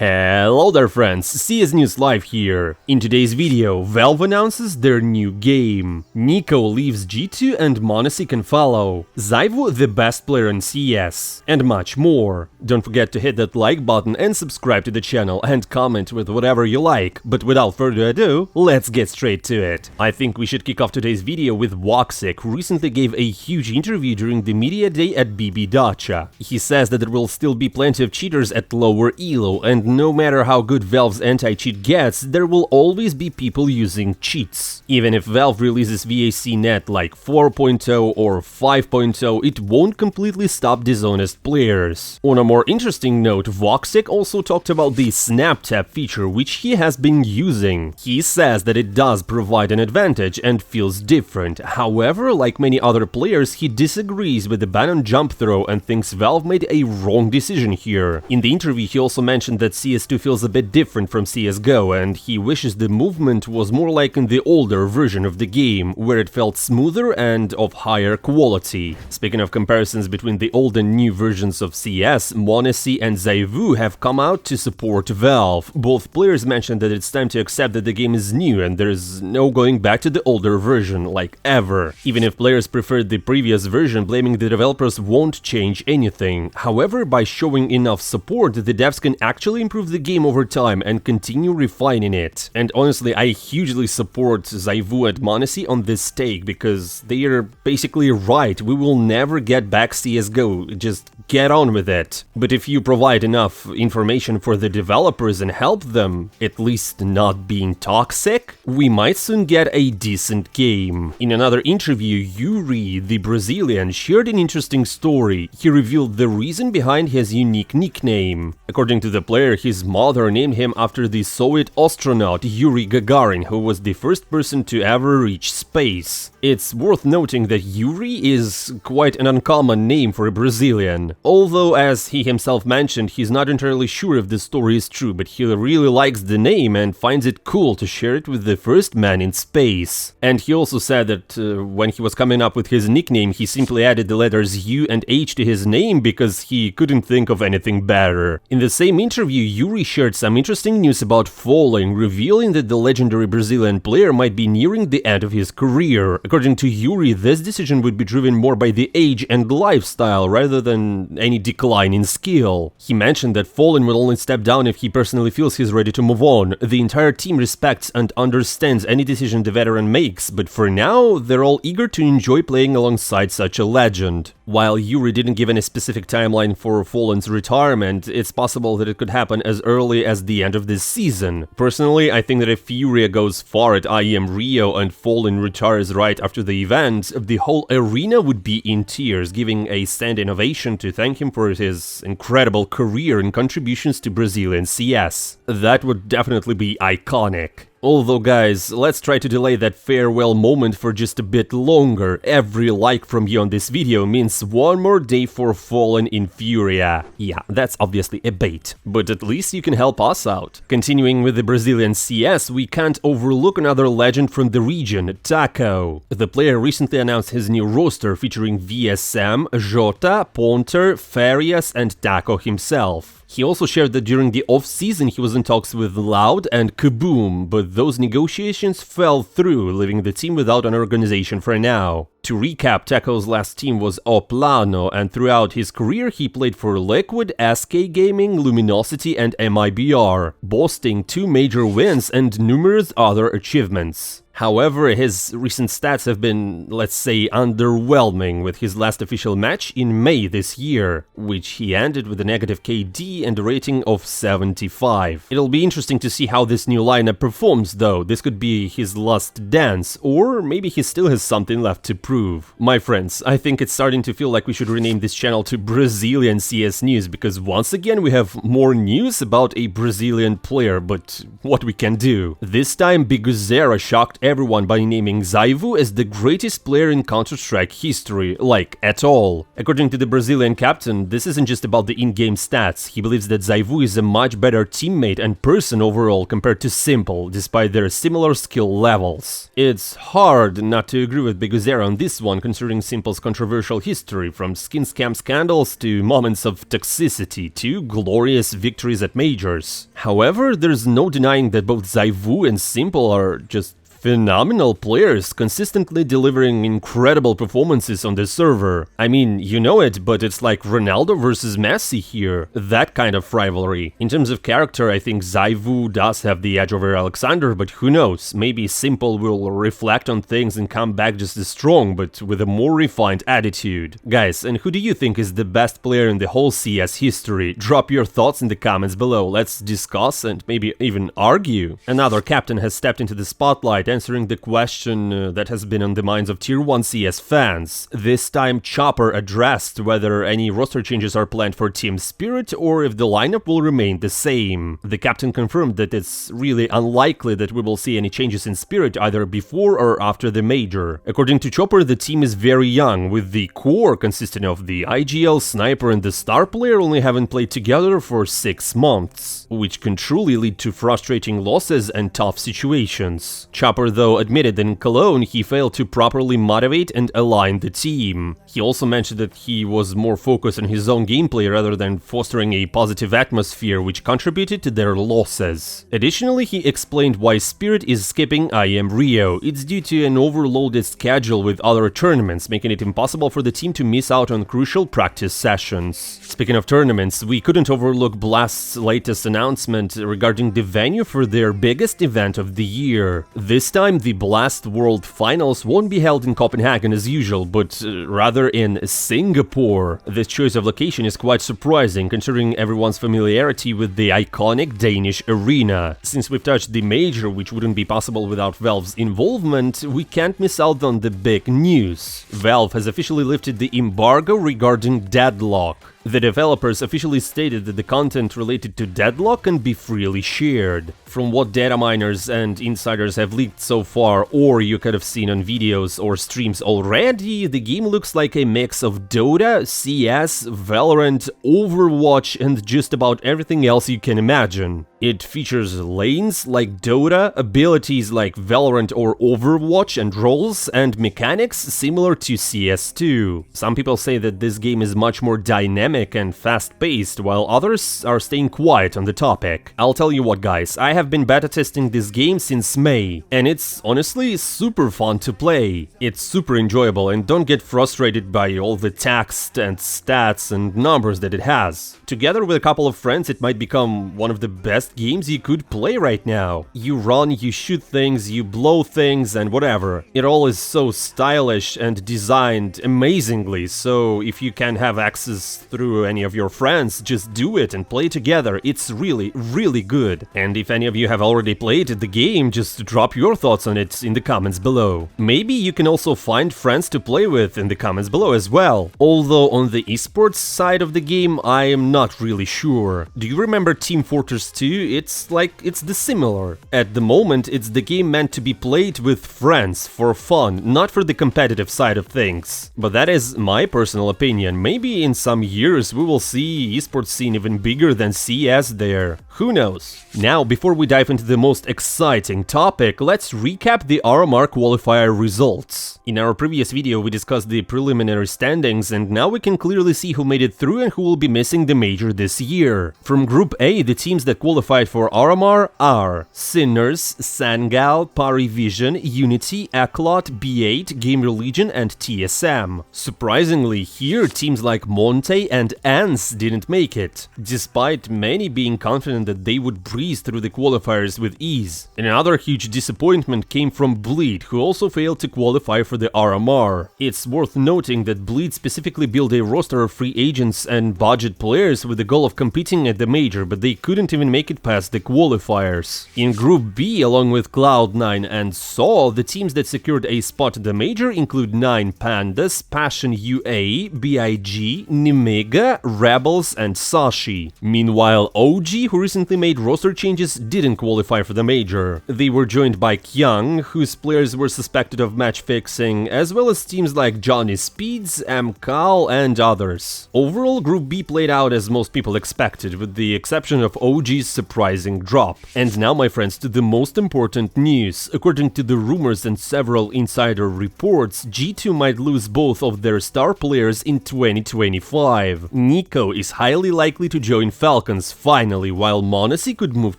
Hello there friends, CS News Live here. In today's video, Valve announces their new game. NiKo leaves G2 and m0NESY can follow. Zywoo the best player in CS. And much more. Don't forget to hit that like button and subscribe to the channel and comment with whatever you like. But without further ado, let's get straight to it. I think we should kick off today's video with Woxic, who recently gave a huge interview during the media day at BB. He says that there will still be plenty of cheaters at lower elo, and no matter how good Valve's anti-cheat gets, there will always be people using cheats. Even if Valve releases VAC-net like 4.0 or 5.0, it won't completely stop dishonest players. On a more interesting note, Woxic also talked about the snap tap feature, which he has been using. He says that it does provide an advantage and feels different. However, like many other players, he disagrees with the ban on jump throw and thinks Valve made a wrong decision here. In the interview, he also mentioned that CS2 feels a bit different from CSGO, and he wishes the movement was more like in the older version of the game, where it felt smoother and of higher quality. Speaking of comparisons between the old and new versions of CS, m0NESY and Zaiwu have come out to support Valve. Both players mentioned that it's time to accept that the game is new and there's no going back to the older version, like ever. Even if players preferred the previous version, blaming the developers won't change anything. However, by showing enough support, the devs can actually improve the game over time and continue refining it. And honestly, I hugely support Zaiwu and m0NESY on this take, because they are basically right. We will never get back CSGO, just get on with it. But if you provide enough information for the developers and help them, at least not being toxic, we might soon get a decent game. In another interview, Yuurih, the Brazilian, shared an interesting story. He revealed the reason behind his unique nickname. According to the player, his mother named him after the Soviet astronaut Yuurih Gagarin, who was the first person to ever reach space. It's worth noting that Yuurih is quite an uncommon name for a Brazilian. Although, as he himself mentioned, he's not entirely sure if this story is true, but he really likes the name and finds it cool to share it with the first man in space. And he also said that when he was coming up with his nickname, he simply added the letters U and H to his name because he couldn't think of anything better. In the same interview, Yuurih shared some interesting news about Fallen, revealing that the legendary Brazilian player might be nearing the end of his career. According to Yuurih, this decision would be driven more by the age and lifestyle rather than any decline in skill. He mentioned that Fallen will only step down if he personally feels he's ready to move on. The entire team respects and understands any decision the veteran makes, but for now, they're all eager to enjoy playing alongside such a legend. While Yuurih didn't give any specific timeline for Fallen's retirement, it's possible that it could happen as early as the end of this season. Personally, I think that if Yuurih goes far at IEM Rio and Fallen retires right after the event, the whole arena would be in tears, giving a standing ovation to thank him for his incredible career and contributions to Brazilian CS. That would definitely be iconic. Although guys, let's try to delay that farewell moment for just a bit longer. Every like from you on this video means one more day for Fallen in Furia. Yeah, that's obviously a bait, but at least you can help us out. Continuing with the Brazilian CS, we can't overlook another legend from the region, NiKo. The player recently announced his new roster featuring VSM, Jota, Ponter, Farias and NiKo himself. He also shared that during the off-season he was in talks with Loud and Kaboom, but those negotiations fell through, leaving the team without an organization for now. To recap, NiKo's last team was Oplano, and throughout his career he played for Liquid, SK Gaming, Luminosity and MIBR, boasting 2 major wins and numerous other achievements. However, his recent stats have been, let's say, underwhelming, with his last official match in May this year, which he ended with a negative KD and a rating of 75. It'll be interesting to see how this new lineup performs though. This could be his last dance, or maybe he still has something left to prove. My friends, I think it's starting to feel like we should rename this channel to Brazilian CS News, because once again we have more news about a Brazilian player, but what we can do. This time Biguzera shocked everyone by naming Zaiwu as the greatest player in Counter-Strike history, like, at all. According to the Brazilian captain, this isn't just about the in-game stats. He believes that Zaiwu is a much better teammate and person overall compared to s1mple, despite their similar skill levels. It's hard not to agree with Biguzera on this one, considering s1mple's controversial history, from skin scam scandals to moments of toxicity to glorious victories at majors. However, there's no denying that both Zaiwu and s1mple are just phenomenal players, consistently delivering incredible performances on the server. I mean, you know it, but it's like Ronaldo versus Messi here, that kind of rivalry. In terms of character, I think Zaiwu does have the edge over Alexander, but who knows, maybe s1mple will reflect on things and come back just as strong, but with a more refined attitude. Guys, and who do you think is the best player in the whole CS history? Drop your thoughts in the comments below, let's discuss and maybe even argue. Another captain has stepped into the spotlight, answering the question that has been on the minds of Tier 1 CS fans. This time Chopper addressed whether any roster changes are planned for Team Spirit or if the lineup will remain the same. The captain confirmed that it's really unlikely that we will see any changes in Spirit either before or after the major. According to Chopper, the team is very young, with the core consisting of the IGL, Sniper and the star player only having played together for 6 months, which can truly lead to frustrating losses and tough situations. Chopper, though, admitted that in Cologne he failed to properly motivate and align the team. He also mentioned that he was more focused on his own gameplay rather than fostering a positive atmosphere, which contributed to their losses. Additionally, he explained why Spirit is skipping IM Rio. It's due to an overloaded schedule with other tournaments, making it impossible for the team to miss out on crucial practice sessions. Speaking of tournaments, we couldn't overlook Blast's latest announcement regarding the venue for their biggest event of the year. This time, the Blast World Finals won't be held in Copenhagen as usual, but rather in Singapore. This choice of location is quite surprising, considering everyone's familiarity with the iconic Danish arena. Since we've touched the major, which wouldn't be possible without Valve's involvement, we can't miss out on the big news. Valve has officially lifted the embargo regarding Deadlock. The developers officially stated that the content related to Deadlock can be freely shared. From what data miners and insiders have leaked so far, or you could have seen on videos or streams already, the game looks like a mix of Dota, CS, Valorant, Overwatch, and just about everything else you can imagine. It features lanes like Dota, abilities like Valorant or Overwatch, and roles and mechanics similar to CS2. Some people say that this game is much more dynamic and fast-paced, while others are staying quiet on the topic. I'll tell you what, guys, I have been beta testing this game since May, and it's honestly super fun to play. It's super enjoyable, and don't get frustrated by all the text and stats and numbers that it has. Together with a couple of friends, it might become one of the best games you could play right now. You run, you shoot things, you blow things, and whatever. It all is so stylish and designed amazingly, so if you can have access through any of your friends, just do it and play together. It's really, really good. And if any of you have already played the game, just drop your thoughts on it in the comments below. Maybe you can also find friends to play with in the comments below as well. Although on the esports side of the game, I am not really sure. Do you remember Team Fortress 2? It's the similar. At the moment, it's the game meant to be played with friends for fun, not for the competitive side of things. But that is my personal opinion. Maybe in some years we will see esports scene even bigger than CS there. Who knows? Now, before we dive into the most exciting topic, let's recap the RMR qualifier results. In our previous video we discussed the preliminary standings, and now we can clearly see who made it through and who will be missing the major this year. From Group A, the teams that qualified for RMR are Sinners, Sangal, Parivision, Unity, Eclot, B8, Gamer Legion and TSM. Surprisingly, here teams like Monte and Ants didn't make it, despite many being confident that they would breeze through the qualifiers with ease. And another huge disappointment came from Bleed, who also failed to qualify for the RMR. It's worth noting that Bleed specifically built a roster of free agents and budget players with the goal of competing at the major, but they couldn't even make it it past the qualifiers. In Group B, along with Cloud9 and SAW, the teams that secured a spot at the major include 9 Pandas, Passion UA, BIG, Nimega, Rebels, and Sashi. Meanwhile, OG, who recently made roster changes, didn't qualify for the major. They were joined by Kyung, whose players were suspected of match fixing, as well as teams like Johnny Speeds, MCAL, and others. Overall, Group B played out as most people expected, with the exception of OG's surprising drop. And now, my friends, to the most important news. According to the rumors and several insider reports, G2 might lose both of their star players in 2025. NiKo is highly likely to join Falcons finally, while m0NESY could move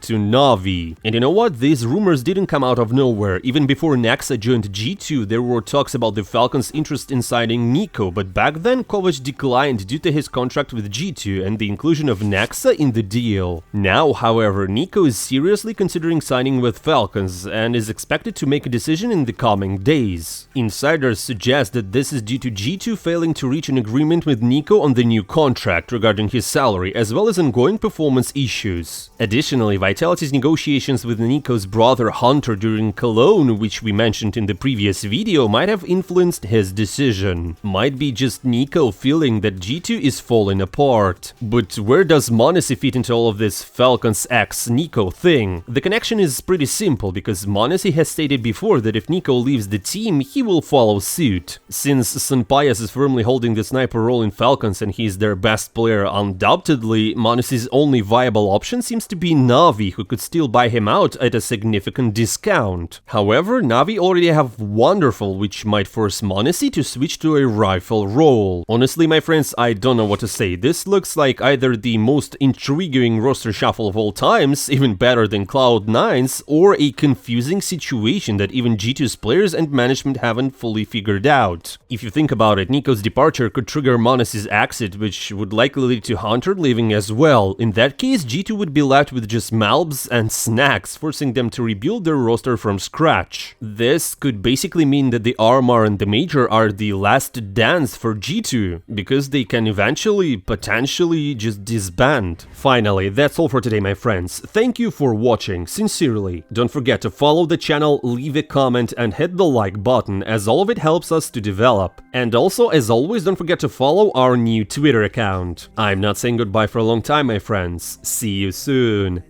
to NaVi. And you know what? These rumors didn't come out of nowhere. Even before Nexa joined G2, there were talks about the Falcons' interest in signing NiKo, but back then Kovac declined due to his contract with G2 and the inclusion of Nexa in the deal. Now, however, NiKo is seriously considering signing with Falcons and is expected to make a decision in the coming days. Insiders suggest that this is due to G2 failing to reach an agreement with NiKo on the new contract regarding his salary, as well as ongoing performance issues. Additionally, Vitality's negotiations with NiKo's brother Hunter during Cologne, which we mentioned in the previous video, might have influenced his decision. Might be just NiKo feeling that G2 is falling apart. But where does m0NESY fit into all of this Falcons x NiKo thing? The connection is pretty simple, because m0NESY has stated before that if NiKo leaves the team, he will follow suit. Since S1MPLE is firmly holding the sniper role in Falcons and he's their best player undoubtedly, m0NESY's only viable option seems to be NaVi, who could still buy him out at a significant discount. However, NaVi already have Wonderful, which might force m0NESY to switch to a rifle role. Honestly, my friends, I don't know what to say. This looks like either the most intriguing roster shuffle of all times, even better than Cloud9's, or a confusing situation that even G2's players and management haven't fully figured out. If you think about it, NiKo's departure could trigger m0NESY's exit, which would likely lead to Hunter leaving as well. In that case, G2 would be left with just Malbs and Snacks, forcing them to rebuild their roster from scratch. This could basically mean that the RMR and the Major are the last dance for G2, because they can eventually, potentially, just disband. Finally, that's all for today, my friends. Thank you for watching, sincerely. Don't forget to follow the channel, leave a comment, and hit the like button, as all of it helps us to develop. And also, as always, don't forget to follow our new Twitter account. I'm not saying goodbye for a long time, my friends. See you soon.